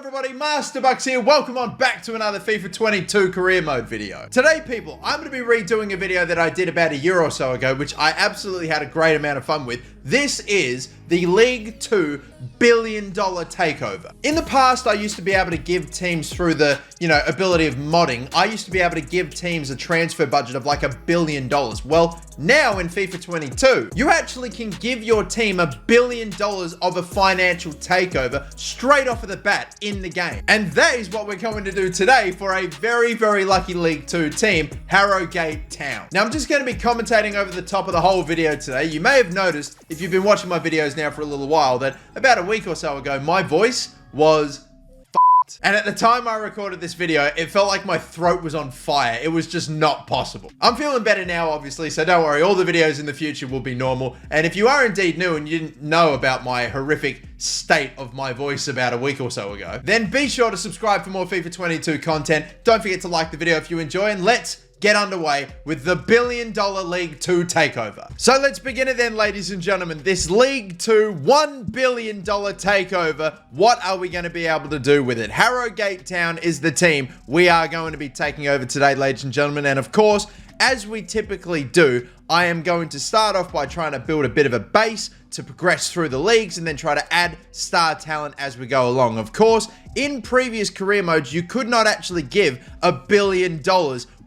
everybody, Masterbucks here. Welcome on back to another FIFA 22 career mode video. Today, people, I'm going to be redoing a video that I did about a year or so ago, which I absolutely had a great amount of fun with. This is the League 2 billion dollar takeover. In the past, I used to be able to give teams through the, ability of modding. I used to be able to give teams a transfer budget of like $1 billion. Well, now in FIFA 22, you actually can give your team $1 billion of a financial takeover straight off of the bat in the game. And that is what we're going to do today for a very, very lucky League 2 team, Harrogate Town. Now, I'm just going to be commentating over the top of the whole video today. You may have noticed, if you've been watching my videos now for a little while, that about a week or so ago, my voice was f***ed. And at the time I recorded this video, it felt like my throat was on fire. It was just not possible. I'm feeling better now, obviously, so don't worry. All the videos in the future will be normal. And if you are indeed new and you didn't know about my horrific state of my voice about a week or so ago, then be sure to subscribe for more FIFA 22 content. Don't forget to like the video if you enjoy, and let's get underway with the $1 billion League 2 takeover. So let's begin it then, ladies and gentlemen. This League 2 $1 billion takeover. What are we going to be able to do with it? Harrogate Town is the team we are going to be taking over today, ladies and gentlemen. And of course, as we typically do, I am going to start off by trying to build a bit of a base to progress through the leagues and then try to add star talent as we go along. Of course, in previous career modes, you could not actually give $1 billion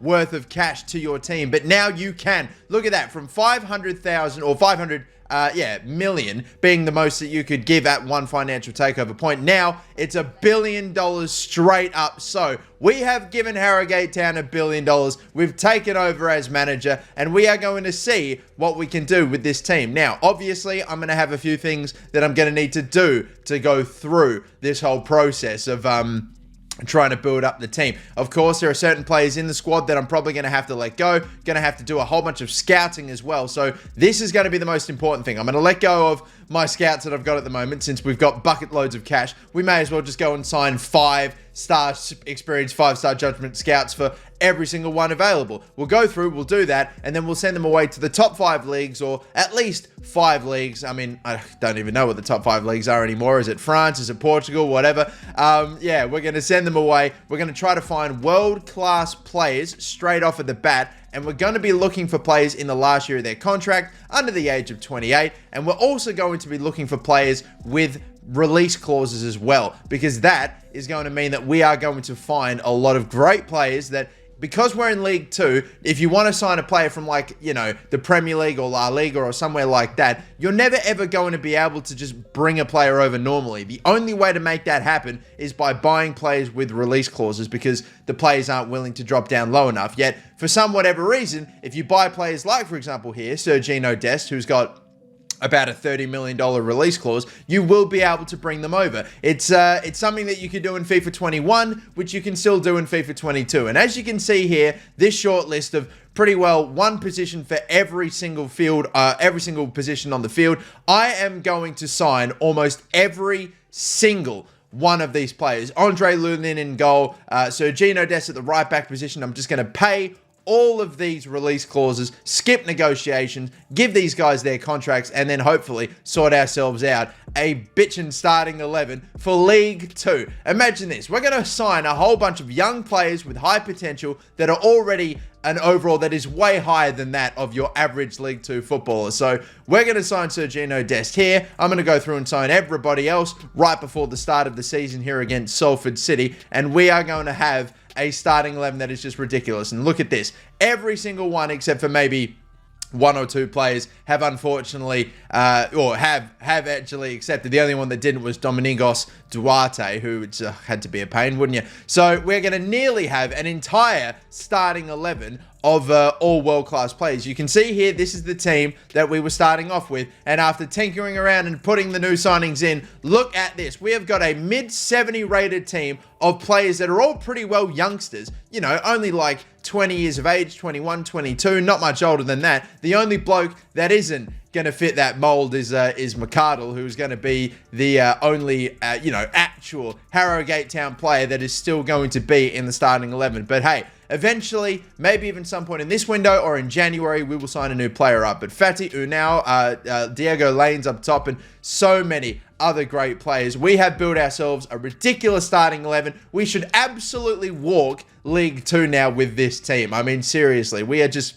worth of cash to your team, but now you can. Look at that, from 500,000 or 500 million being the most that you could give at one financial takeover point. Now it's $1 billion straight up. So we have given Harrogate Town $1 billion. We've taken over as manager, and we are going to see what we can do with this team. Now, obviously, I'm going to have a few things that I'm going to need to do to go through this whole process of trying to build up the team. Of course, there are certain players in the squad that I'm probably going to have to let go. Going to have to do a whole bunch of scouting as well. So this is going to be the most important thing. I'm going to let go of my scouts that I've got at the moment. Since we've got bucket loads of cash, we may as well just go and sign 5-star experience, 5-star judgment scouts for every single one available. We'll go through, we'll do that, and then we'll send them away to the top 5 leagues, or at least 5 leagues. I mean, I don't even know what the top 5 leagues are anymore. Is it France? Is it Portugal? Whatever. Yeah, we're going to send them away. We're going to try to find world-class players straight off of the bat, and we're going to be looking for players in the last year of their contract, under the age of 28, and we're also going to be looking for players with release clauses as well, because that is going to mean that we are going to find a lot of great players that, because we're in League 2, if you want to sign a player from the Premier League or La Liga or somewhere like that, you're never ever going to be able to just bring a player over normally. The only way to make that happen is by buying players with release clauses, because the players aren't willing to drop down low enough. Yet, for some whatever reason, if you buy players like, for example here, Sergino Dest, who's got about a $30 million release clause, you will be able to bring them over. It's something that you could do in FIFA 21, which you can still do in FIFA 22. And as you can see here, this short list of pretty well one position for every single field, every single position on the field, I am going to sign almost every single one of these players. Andre Lunin in goal, Sergino Dest at the right back position. I'm just going to pay all of these release clauses, skip negotiations, give these guys their contracts, and then hopefully sort ourselves out a bitchin' starting 11 for League 2. Imagine this. We're going to sign a whole bunch of young players with high potential that are already an overall that is way higher than that of your average League 2 footballer. So we're going to sign Sergino Dest here. I'm going to go through and sign everybody else right before the start of the season here against Salford City, and we are going to have a starting 11 that is just ridiculous. And look at this. Every single one, except for maybe 1 or 2 players, have unfortunately, or have actually accepted. The only one that didn't was Domingos Duarte, who had to be a pain, wouldn't you? So we're going to nearly have an entire starting 11 of all world-class players. You can see here, this is the team that we were starting off with, and after tinkering around and putting the new signings in, look at this. We have got a mid-70 rated team of players that are all pretty well youngsters, only like 20 years of age, 21, 22, not much older than that. The only bloke that isn't going to fit that mold is McArdle, who's going to be the only, actual Harrogate Town player that is still going to be in the starting 11. But hey, eventually, maybe even some point in this window or in January, we will sign a new player up. But Fatty Unau, Diego Lanes up top, and so many other great players. We have built ourselves a ridiculous starting 11. We should absolutely walk League 2 now with this team. I mean, seriously, we are just...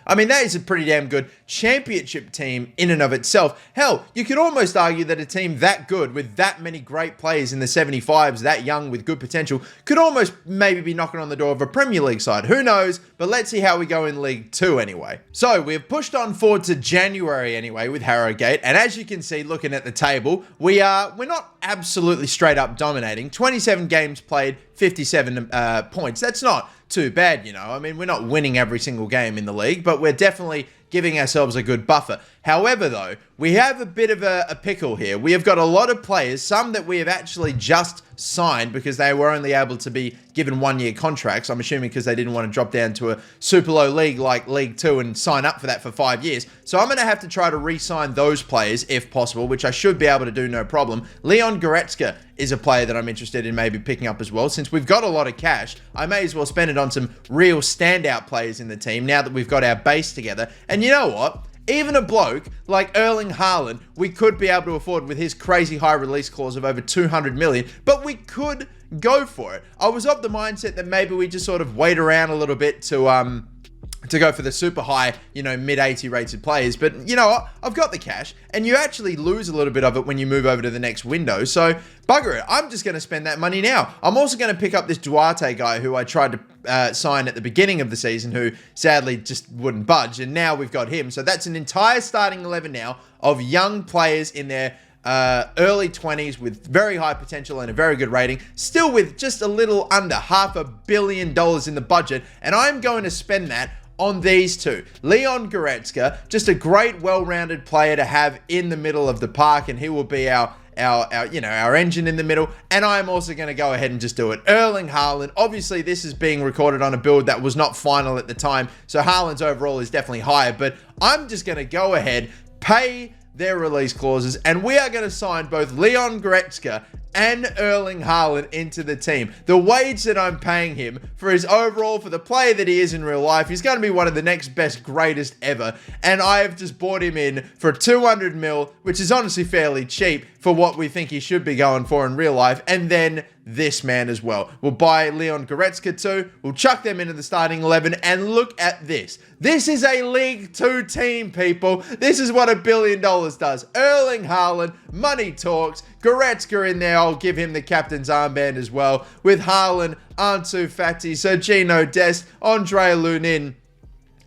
that is a pretty damn good championship team in and of itself. Hell, you could almost argue that a team that good with that many great players in the 75s, that young with good potential, could almost maybe be knocking on the door of a Premier League side. Who knows? But let's see how we go in League 2 anyway. So we've pushed on forward to January anyway with Harrogate. And as you can see, looking at the table, we're not absolutely straight up dominating. 27 games played, 57 points. That's not too bad, we're not winning every single game in the league, but we're definitely giving ourselves a good buffer. However, though, we have a bit of a pickle here. We have got a lot of players, some that we have actually just signed because they were only able to be given one-year contracts. I'm assuming because they didn't want to drop down to a super low league like League 2 and sign up for that for 5 years. So I'm going to have to try to re-sign those players if possible, which I should be able to do no problem. Leon Goretzka is a player that I'm interested in maybe picking up as well. Since we've got a lot of cash, I may as well spend it on some real standout players in the team now that we've got our base together. And you know what? Even a bloke like Erling Haaland, we could be able to afford with his crazy high release clause of over 200 million, but we could go for it. I was of the mindset that maybe we just sort of wait around a little bit to go for the super high, mid 80 rated players. But you know what? I've got the cash, and you actually lose a little bit of it when you move over to the next window. So bugger it. I'm just going to spend that money now. I'm also going to pick up this Duarte guy who I tried to sign at the beginning of the season, who sadly just wouldn't budge. And now we've got him. So that's an entire starting 11 now of young players in their early 20s with very high potential and a very good rating, still with just a little under $500 million in the budget. And I'm going to spend that on these two. Leon Goretzka, just a great, well-rounded player to have in the middle of the park, and he will be our engine in the middle. And I'm also going to go ahead and just do it. Erling Haaland, obviously this is being recorded on a build that was not final at the time, so Haaland's overall is definitely higher, but I'm just going to go ahead, pay their release clauses, and we are going to sign both Leon Goretzka and Erling Haaland into the team. The wage that I'm paying him for his overall, for the player that he is in real life, he's going to be one of the next best, greatest ever. And I have just bought him in for 200 mil, which is honestly fairly cheap for what we think he should be going for in real life. And then this man as well. We'll buy Leon Goretzka too. We'll chuck them into the starting 11, and look at this. This is a League 2 team, people. This is what $1 billion does. Erling Haaland, money talks. Goretzka in there, I'll give him the captain's armband as well. With Haaland, Ansu Fati, Sergino Dest, Andre Lunin.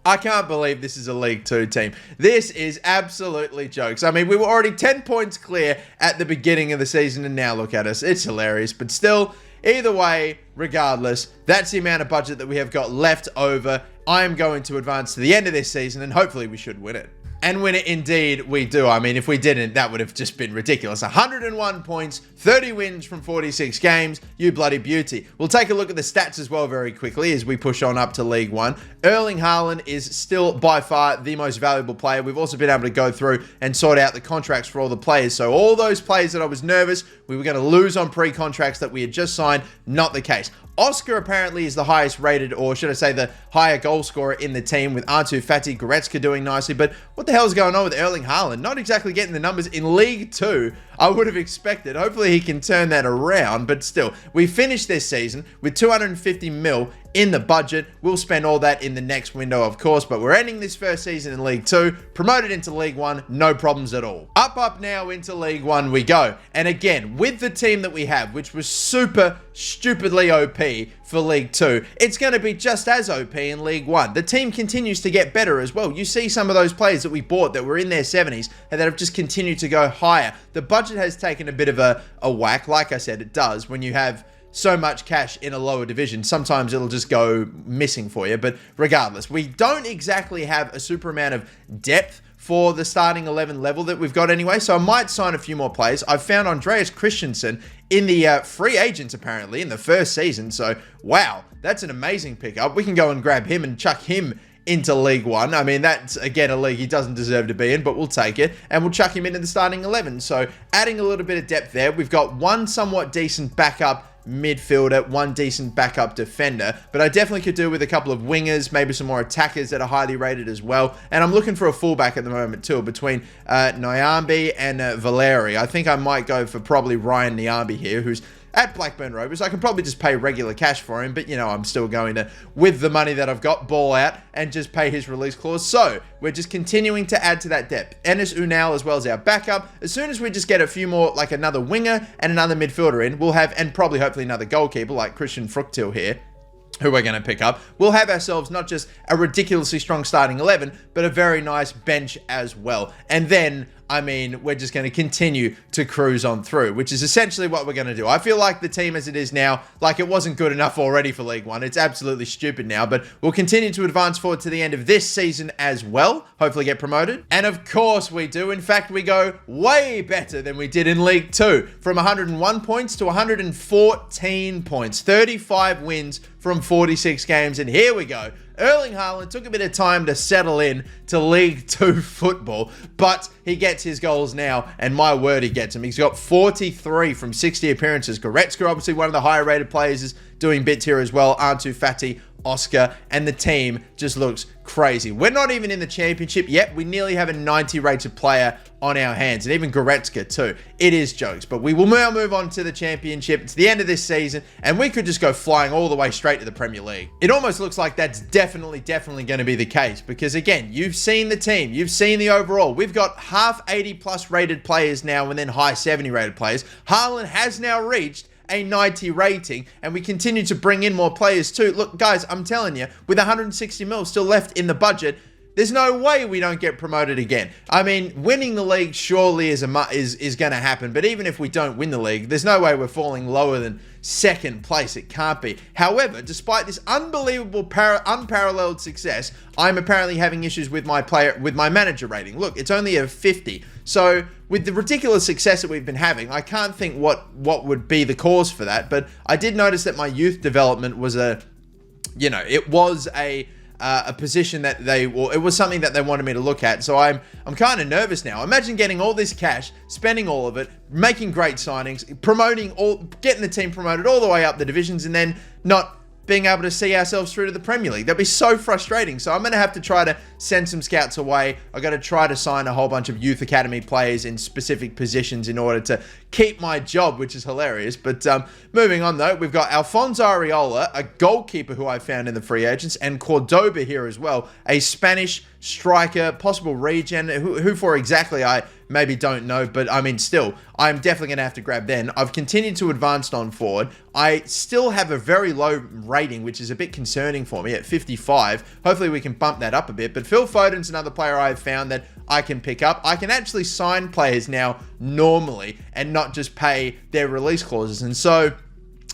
I can't believe this is a League 2 team. This is absolutely jokes. We were already 10 points clear at the beginning of the season, and now look at us. It's hilarious, but still, either way, regardless, that's the amount of budget that we have got left over. I am going to advance to the end of this season, and hopefully we should win it. And win it indeed we do. If we didn't, that would have just been ridiculous. 101 points, 30 wins from 46 games. You bloody beauty. We'll take a look at the stats as well very quickly as we push on up to League 1. Erling Haaland is still by far the most valuable player. We've also been able to go through and sort out the contracts for all the players. So all those players that I was nervous we were going to lose on pre-contracts that we had just signed, not the case. Oscar apparently is the highest rated, or should I say the higher goal scorer in the team, with Ansu Fati, Goretzka doing nicely. But what the hell is going on with Erling Haaland? Not exactly getting the numbers in League 2 I would have expected. Hopefully he can turn that around, but still, we finished this season with 250 mil in the budget. We'll spend all that in the next window, of course, but we're ending this first season in League 2, promoted into League 1, no problems at all. Up now into League 1 we go. And again, with the team that we have, which was super stupidly OP for League 2, it's going to be just as OP in League 1. The team continues to get better as well. You see some of those players that we bought that were in their 70s and that have just continued to go higher. The budget has taken a bit of a whack. Like I said, it does when you have so much cash in a lower division. Sometimes it'll just go missing for you, but regardless, we don't exactly have a super amount of depth for the starting 11 level that we've got anyway, so I might sign a few more players. I've found Andreas Christensen in the free agents apparently in the first season, so wow, that's an amazing pickup. We can go and grab him and chuck him into League One. I mean, that's, again, a league he doesn't deserve to be in, but we'll take it. And we'll chuck him into the starting 11. So adding a little bit of depth there. We've got one somewhat decent backup midfielder, one decent backup defender, but I definitely could do with a couple of wingers, maybe some more attackers that are highly rated as well. And I'm looking for a fullback at the moment too, between Nyambe and Valeri. I think I might go for probably Ryan Nyambe here, who's at Blackburn Rovers. I can probably just pay regular cash for him, but, you know, I'm still going to, with the money that I've got, ball out and just pay his release clause. So we're just continuing to add to that depth. Enes Unal as well as our backup. As soon as we just get a few more, like another winger and another midfielder in, we'll have, and probably hopefully another goalkeeper like Christian Fruchtil here, who we're going to pick up, we'll have ourselves not just a ridiculously strong starting 11, but a very nice bench as well. And then, I mean, we're just going to continue to cruise on through, which is essentially what we're going to do. I feel like the team as it is now, like it wasn't good enough already for League One. It's absolutely stupid now, but we'll continue to advance forward to the end of this season as well. Hopefully get promoted. And of course we do. In fact, we go way better than we did in League 2. From 101 points to 114 points. 35 wins from 46 games. And here we go. Erling Haaland took a bit of time to settle in to League 2 football, but he gets his goals now, and my word, he gets them. He's got 43 from 60 appearances. Goretzka, obviously one of the higher rated players, is doing bits here as well. Ansu Fati, Oscar, and the team just looks crazy. We're not even in the championship yet. We nearly have a 90 rated player on our hands, and even Goretzka too. It is jokes, but we will now move on to the championship. It's the end of this season, and we could just go flying all the way straight to the Premier League. It almost looks like that's definitely going to be the case, because again, you've seen the team, you've seen the overall. We've got half 80 plus rated players now, and then high 70 rated players. Haaland has now reached a 90 rating, and we continue to bring in more players too. Look, guys, I'm telling you, with 160 mil still left in the budget, there's no way we don't get promoted again. I mean, winning the league surely is going to happen, but even if we don't win the league, there's no way we're falling lower than second place. It can't be. However, despite this unbelievable unparalleled success, I'm apparently having issues with my manager rating. Look, it's only a 50. So with the ridiculous success that we've been having, I can't think what would be the cause for that. But I did notice that my youth development was a position that it was something that they wanted me to look at. So I'm kind of nervous now. Imagine getting all this cash, spending all of it, making great signings, getting the team promoted all the way up the divisions, and then not being able to see ourselves through to the Premier League. That'd be so frustrating. So I'm going to have to try to send some scouts away. I've got to try to sign a whole bunch of youth academy players in specific positions in order to keep my job, which is hilarious. But moving on though, we've got Alfonso Areola, a goalkeeper who I found in the free agents, and Cordoba here as well, a Spanish striker, possible regen, who for exactly I maybe don't know, but I mean still, I'm definitely going to have to grab then. I've continued to advance on forward. I still have a very low rating, which is a bit concerning for me at 55. Hopefully we can bump that up a bit, but Phil Foden's another player I've found that I can pick up. I can actually sign players now normally and not just pay their release clauses, and so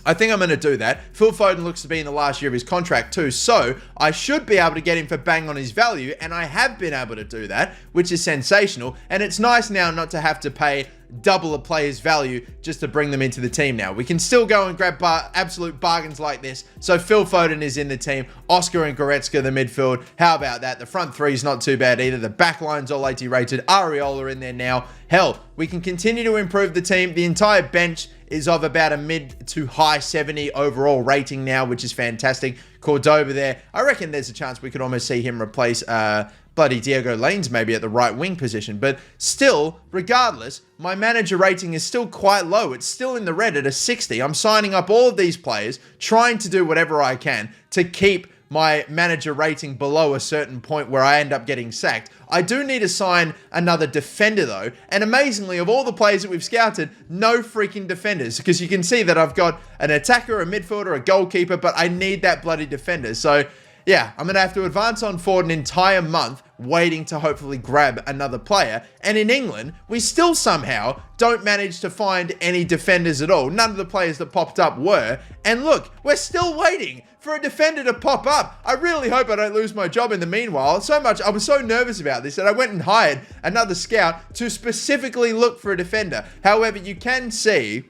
I think I'm going to do that. Phil Foden looks to be in the last year of his contract too, so I should be able to get him for bang on his value, and I have been able to do that, which is sensational. And it's nice now not to have to pay double a player's value just to bring them into the team now. We can still go and grab absolute bargains like this. So Phil Foden is in the team. Oscar and Goretzka, the midfield. How about that? The front three is not too bad either. The back line's all 80 rated. Areola in there now. Hell, we can continue to improve the team. The entire bench is of about a mid to high 70 overall rating now, which is fantastic. Cordoba there. I reckon there's a chance we could almost see him replace bloody Diego Lainez maybe at the right wing position. But still, regardless, my manager rating is still quite low. It's still in the red at a 60. I'm signing up all of these players, trying to do whatever I can to keep my manager rating below a certain point where I end up getting sacked. I do need to sign another defender though, and amazingly, of all the players that we've scouted, no freaking defenders, because you can see that I've got an attacker, a midfielder, a goalkeeper, but I need that bloody defender. So yeah, I'm going to have to advance on forward an entire month waiting to hopefully grab another player. And in England, we still somehow don't manage to find any defenders at all. None of the players that popped up were. And look, we're still waiting for a defender to pop up. I really hope I don't lose my job in the meanwhile. I was so nervous about this that I went and hired another scout to specifically look for a defender. However, you can see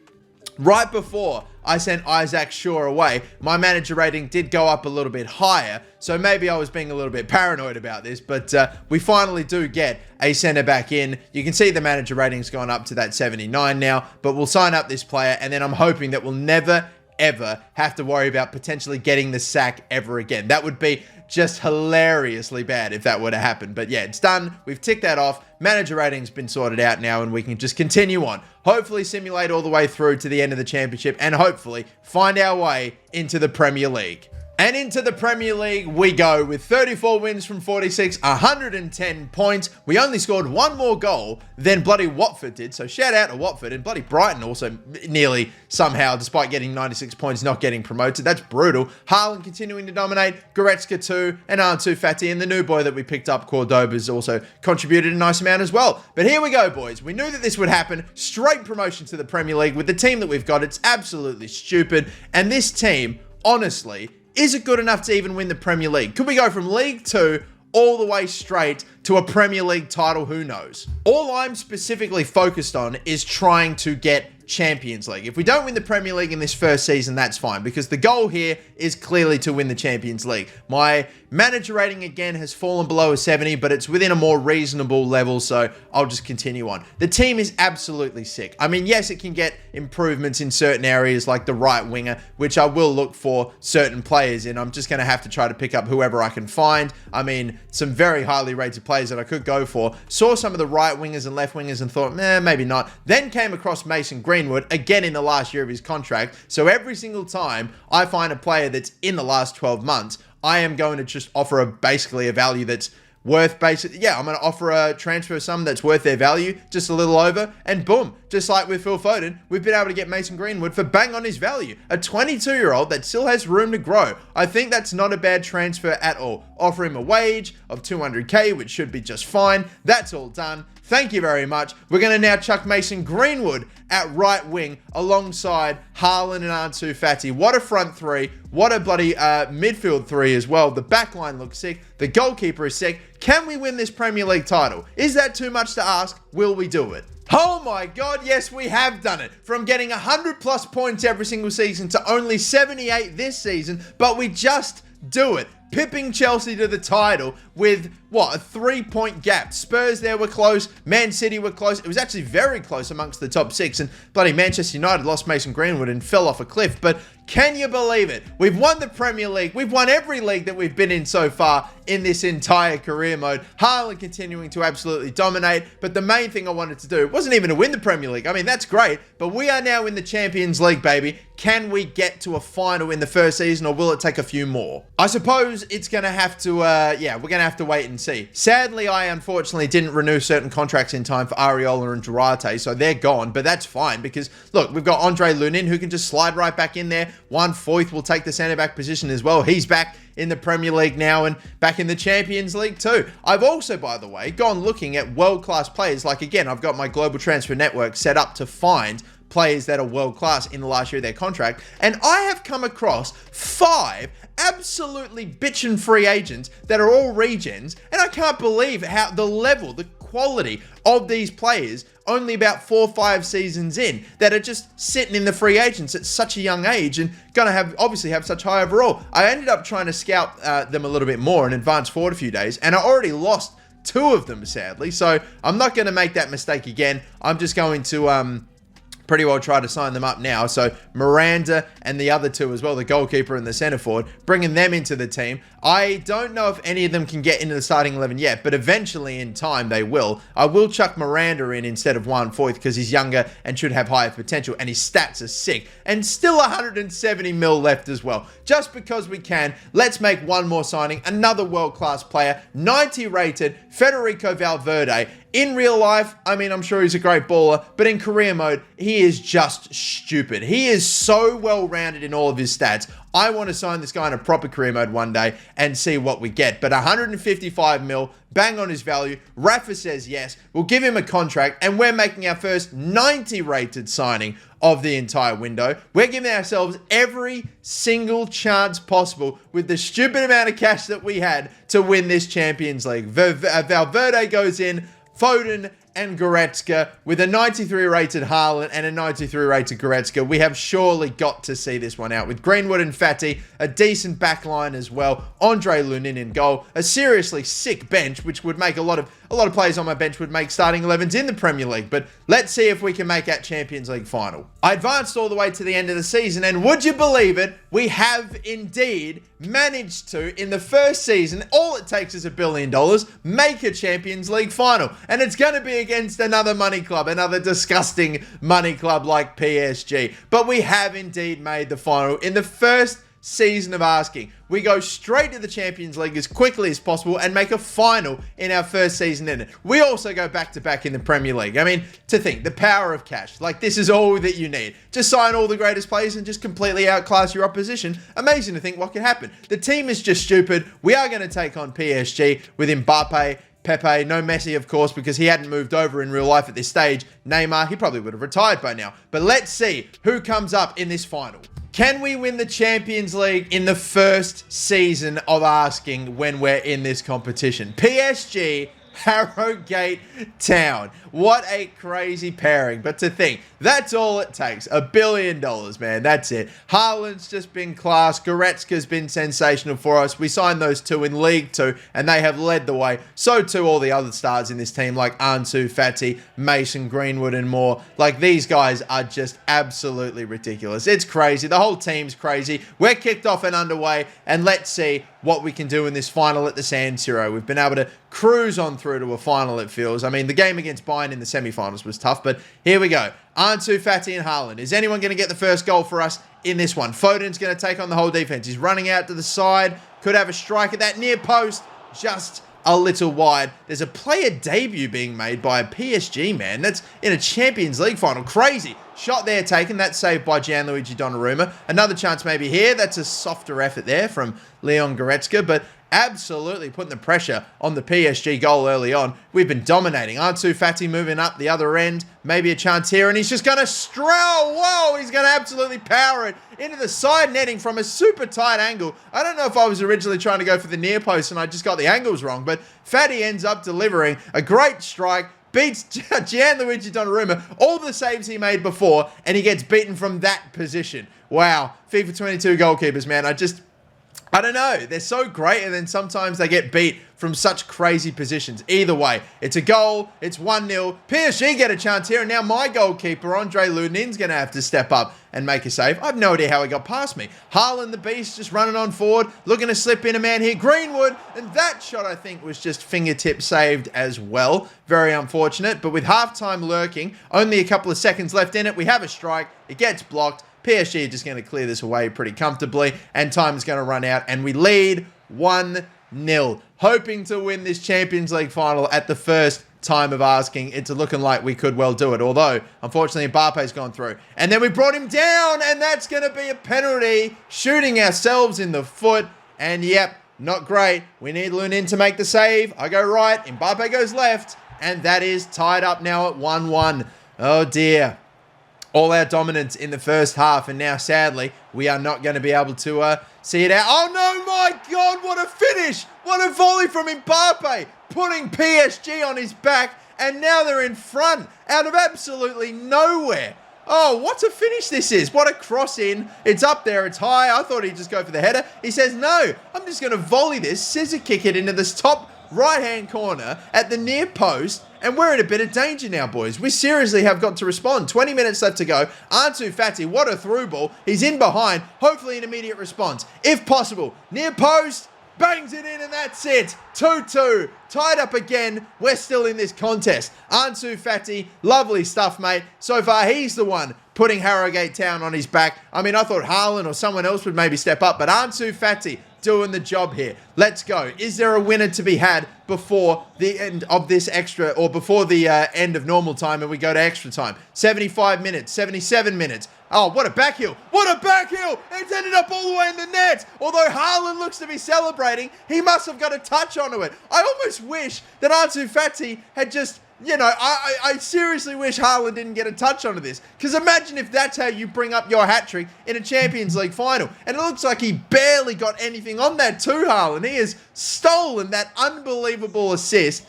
right before I sent Isaac Shaw away, my manager rating did go up a little bit higher, so maybe I was being a little bit paranoid about this, but we finally do get a centre back in. You can see the manager rating's gone up to that 79 now, but we'll sign up this player, and then I'm hoping that we'll never, ever have to worry about potentially getting the sack ever again. That would be just hilariously bad if that were to happen. But yeah, it's done. We've ticked that off. Manager rating's been sorted out now, and we can just continue on. Hopefully simulate all the way through to the end of the championship, and hopefully find our way into the Premier League. And into the Premier League we go with 34 wins from 46, 110 points. We only scored one more goal than bloody Watford did, so shout out to Watford. And bloody Brighton also nearly somehow, despite getting 96 points, not getting promoted. That's brutal. Haaland continuing to dominate, Goretzka too, and Ansu Fati, and the new boy that we picked up, Cordoba's also contributed a nice amount as well. But here we go, boys. We knew that this would happen. Straight promotion to the Premier League with the team that we've got. It's absolutely stupid. And this team, honestly, is it good enough to even win the Premier League? Could we go from League 2 all the way straight to a Premier League title? Who knows? All I'm specifically focused on is trying to get Champions League. If we don't win the Premier League in this first season, that's fine, because the goal here is clearly to win the Champions League. My manager rating again has fallen below a 70, but it's within a more reasonable level, so I'll just continue on. The team is absolutely sick. I mean, yes, it can get improvements in certain areas like the right winger, which I will look for certain players in. I'm just going to have to try to pick up whoever I can find. I mean, some very highly rated players that I could go for. Saw some of the right wingers and left wingers and thought, maybe not. Then came across Mason Greenwood, again in the last year of his contract. So every single time I find a player that's in the last 12 months, I am going to just offer basically a value that's worth I'm going to offer a transfer sum that's worth their value, just a little over, and boom, just like with Phil Foden, we've been able to get Mason Greenwood for bang on his value. A 22-year-old that still has room to grow. I think that's not a bad transfer at all. Offer him a wage of 200k, which should be just fine. That's all done. Thank you very much. We're going to now chuck Mason Greenwood at right wing alongside Haaland and Ansu Fati. What a front three. What a bloody midfield three as well. The back line looks sick. The goalkeeper is sick. Can we win this Premier League title? Is that too much to ask? Will we do it? Oh my God, yes, we have done it. From getting 100 plus points every single season to only 78 this season, but we just do it. Pipping Chelsea to the title with, what, a 3-point gap. Spurs there were close. Man City were close. It was actually very close amongst the top 6. And bloody Manchester United lost Mason Greenwood and fell off a cliff. But can you believe it? We've won the Premier League. We've won every league that we've been in so far in this entire career mode. Haaland continuing to absolutely dominate. But the main thing I wanted to do wasn't even to win the Premier League. I mean, that's great. But we are now in the Champions League, baby. Can we get to a final in the first season, or will it take a few more? I suppose it's going to have to, we're going to have to wait and see. Sadly, I unfortunately didn't renew certain contracts in time for Areola and Durarte, so they're gone, but that's fine because, look, we've got Andre Lunin who can just slide right back in there. Juan Foyth will take the centre-back position as well. He's back in the Premier League now and back in the Champions League too. I've also, by the way, gone looking at world-class players. Like, again, I've got my global transfer network set up to find players that are world-class in the last year of their contract, and I have come across 5 absolutely bitchin' free agents that are all regens, and I can't believe how the level, the quality of these players only about 4 or 5 seasons in that are just sitting in the free agents at such a young age and gonna obviously have such high overall. I ended up trying to scout them a little bit more and advance forward a few days, and I already lost 2 of them, sadly, so I'm not going to make that mistake again. I'm just going to pretty well try to sign them up now. So Miranda and the other 2 as well, the goalkeeper and the centre forward, bringing them into the team. I don't know if any of them can get into the starting 11 yet, but eventually in time they will. I will chuck Miranda in instead of Juan Foyth because he's younger and should have higher potential, and his stats are sick. And still 170 mil left as well. Just because we can, let's make one more signing. Another world-class player, 90 rated, Federico Valverde. In real life, I mean, I'm sure he's a great baller, but in career mode, he is just stupid. He is so well-rounded in all of his stats. I want to sign this guy in a proper career mode one day and see what we get. But 155 mil, bang on his value. Rafa says yes. We'll give him a contract, and we're making our first 90-rated signing of the entire window. We're giving ourselves every single chance possible with the stupid amount of cash that we had to win this Champions League. Valverde goes in. Foden and Goretzka with a 93 rated Haaland and a 93 rated Goretzka. We have surely got to see this one out with Greenwood and Fati, a decent back line as well. Andre Lunin in goal, a seriously sick bench, which would make a lot of players on my bench would make starting 11s in the Premier League. But let's see if we can make that Champions League final. I advanced all the way to the end of the season, and would you believe it? We have indeed managed to, in the first season, all it takes is $1 billion, make a Champions League final. And it's going to be against another money club, another disgusting money club like PSG. But we have indeed made the final in the first season of asking. We go straight to the Champions League as quickly as possible and make a final in our first season in it. We also go back-to-back in the Premier League. I mean, to think, the power of cash. Like, this is all that you need. Just sign all the greatest players and just completely outclass your opposition. Amazing to think what can happen. The team is just stupid. We are going to take on PSG with Mbappe, Pepe, no Messi, of course, because he hadn't moved over in real life at this stage. Neymar, he probably would have retired by now. But let's see who comes up in this final. Can we win the Champions League in the first season of asking when we're in this competition? PSG, Harrogate Town. What a crazy pairing. But to think, that's all it takes. $1 billion, man. That's it. Haaland's just been class. Goretzka's been sensational for us. We signed those two in League Two, and they have led the way. So too all the other stars in this team, like Ansu Fati, Mason Greenwood, and more. Like, these guys are just absolutely ridiculous. It's crazy. The whole team's crazy. We're kicked off and underway, and let's see what we can do in this final at the San Siro. We've been able to cruise on through to a final, it feels. I mean, the game against Bayern in the semi-finals was tough, but here we go. Ansu Fati and Haaland. Is anyone going to get the first goal for us in this one? Foden's going to take on the whole defense. He's running out to the side. Could have a strike at that near post. Just a little wide. There's a player debut being made by a PSG man. That's in a Champions League final. Crazy. Shot there taken. That's saved by Gianluigi Donnarumma. Another chance maybe here. That's a softer effort there from Leon Goretzka, but absolutely putting the pressure on the PSG goal early on. We've been dominating. Ansu Fati moving up the other end. Maybe a chance here, and he's just going to stroll. Whoa, he's going to absolutely power it into the side netting from a super tight angle. I don't know if I was originally trying to go for the near post and I just got the angles wrong, but Fati ends up delivering a great strike, beats Gianluigi Donnarumma, all the saves he made before, and he gets beaten from that position. Wow, FIFA 22 goalkeepers, man. I don't know. They're so great, and then sometimes they get beat from such crazy positions. Either way, it's a goal. It's 1-0. PSG get a chance here, and now my goalkeeper, Andre Lunin's going to have to step up and make a save. I have no idea how he got past me. Haaland, the beast, just running on forward, looking to slip in a man here. Greenwood, and that shot, I think, was just fingertip saved as well. Very unfortunate, but with halftime lurking, only a couple of seconds left in it, we have a strike. It gets blocked. PSG are just going to clear this away pretty comfortably, and time is going to run out, and we lead 1-0. Hoping to win this Champions League final at the first time of asking. It's looking like we could well do it, although, unfortunately, Mbappe's gone through. And then we brought him down, and that's going to be a penalty, shooting ourselves in the foot, and yep, not great. We need Lunin to make the save. I go right, Mbappe goes left, and that is tied up now at 1-1. Oh, dear. All our dominance in the first half, and now, sadly, we are not going to be able to see it out. Oh, no, my God, what a finish! What a volley from Mbappe, putting PSG on his back, and now they're in front, out of absolutely nowhere. Oh, what a finish this is. What a cross in. It's up there, it's high. I thought he'd just go for the header. He says, no, I'm just going to volley this, scissor kick it into this top right-hand corner at the near post, and we're in a bit of danger now, boys. We seriously have got to respond. 20 minutes left to go. Ansu Fati, what a through ball. He's in behind. Hopefully an immediate response. If possible. Near post. Bangs it in, and that's it. 2-2. Tied up again. We're still in this contest. Ansu Fati, lovely stuff, mate. So far, he's the one putting Harrogate Town on his back. I mean, I thought Haaland or someone else would maybe step up, but Ansu Fati doing the job here. Let's go. Is there a winner to be had before the end of this extra, or before the end of normal time and we go to extra time? 75 minutes, 77 minutes. Oh, what a back heel. What a back heel. It's ended up all the way in the net. Although Haaland looks to be celebrating, he must have got a touch onto it. I almost wish that Ansu Fati had just you know, I seriously wish Haaland didn't get a touch onto this. Because imagine if that's how you bring up your hat-trick in a Champions League final. And it looks like he barely got anything on that too, Haaland. He has stolen that unbelievable assist,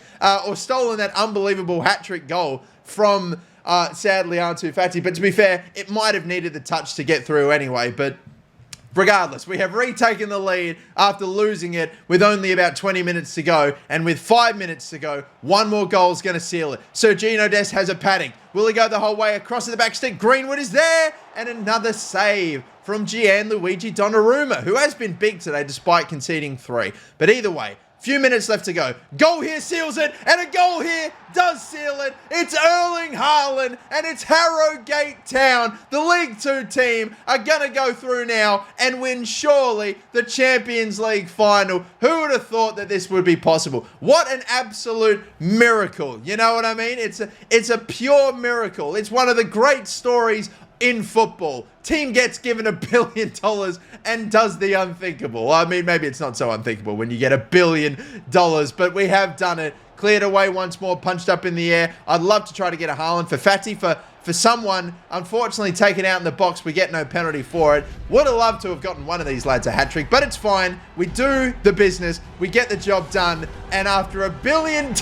or stolen that unbelievable hat-trick goal from, sadly, Ansu Fati. But to be fair, it might have needed the touch to get through anyway. But regardless, we have retaken the lead after losing it with only about 20 minutes to go. And with 5 minutes to go, one more goal is going to seal it. Sergiño Dest has a padding. Will he go the whole way across to the back stick? Greenwood is there. And another save from Gianluigi Donnarumma, who has been big today despite conceding 3. But either way, few minutes left to go. Goal here seals it, and a goal here does seal it. It's Erling Haaland, and it's Harrogate Town. The League 2 team are going to go through now and win, surely, the Champions League final. Who would have thought that this would be possible? What an absolute miracle. You know what I mean? It's a pure miracle. It's one of the great stories in football. Team gets given $1 billion and does the unthinkable. I mean, maybe it's not so unthinkable when you get $1 billion, but we have done it. Cleared away once more, punched up in the air. I'd love to try to get a Haaland for Fati, for someone. Unfortunately, taken out in the box. We get no penalty for it. Would have loved to have gotten one of these lads a hat-trick, but it's fine. We do the business. We get the job done. And after $1 billion,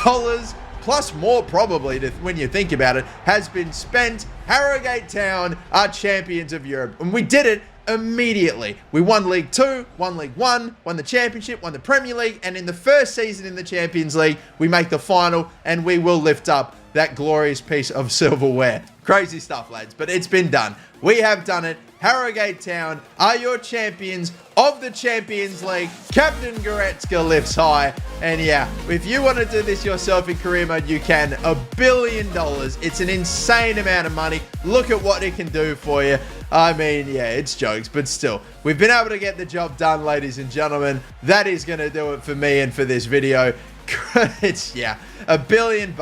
plus more probably when you think about it, has been spent, Harrogate Town are champions of Europe. And we did it immediately. We won League 2, won League 1, won the Championship, won the Premier League, and in the first season in the Champions League, we make the final, and we will lift up that glorious piece of silverware. Crazy stuff, lads, but it's been done. We have done it. Harrogate Town are your champions of the Champions League. Captain Goretzka lifts high. And yeah, if you want to do this yourself in career mode, you can. $1 billion. It's an insane amount of money. Look at what it can do for you. I mean, yeah, it's jokes, but still, we've been able to get the job done, ladies and gentlemen. That is going to do it for me and for this video. It's, yeah, $1 billion.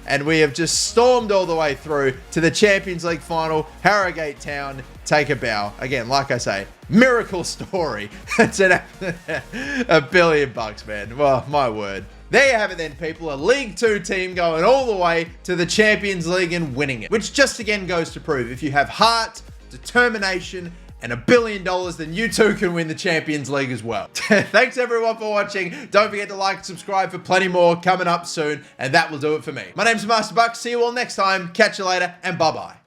And we have just stormed all the way through to the Champions League final. Harrogate Town take a bow. Again, like I say, miracle story. It's $1 billion, man. Well, my word. There you have it then, people. A League 2 team going all the way to the Champions League and winning it. Which just again goes to prove, if you have heart, determination, and $1 billion, then you too can win the Champions League as well. Thanks everyone for watching. Don't forget to like and subscribe for plenty more coming up soon, and that will do it for me. My name's Master Buck. See you all next time. Catch you later, and bye-bye.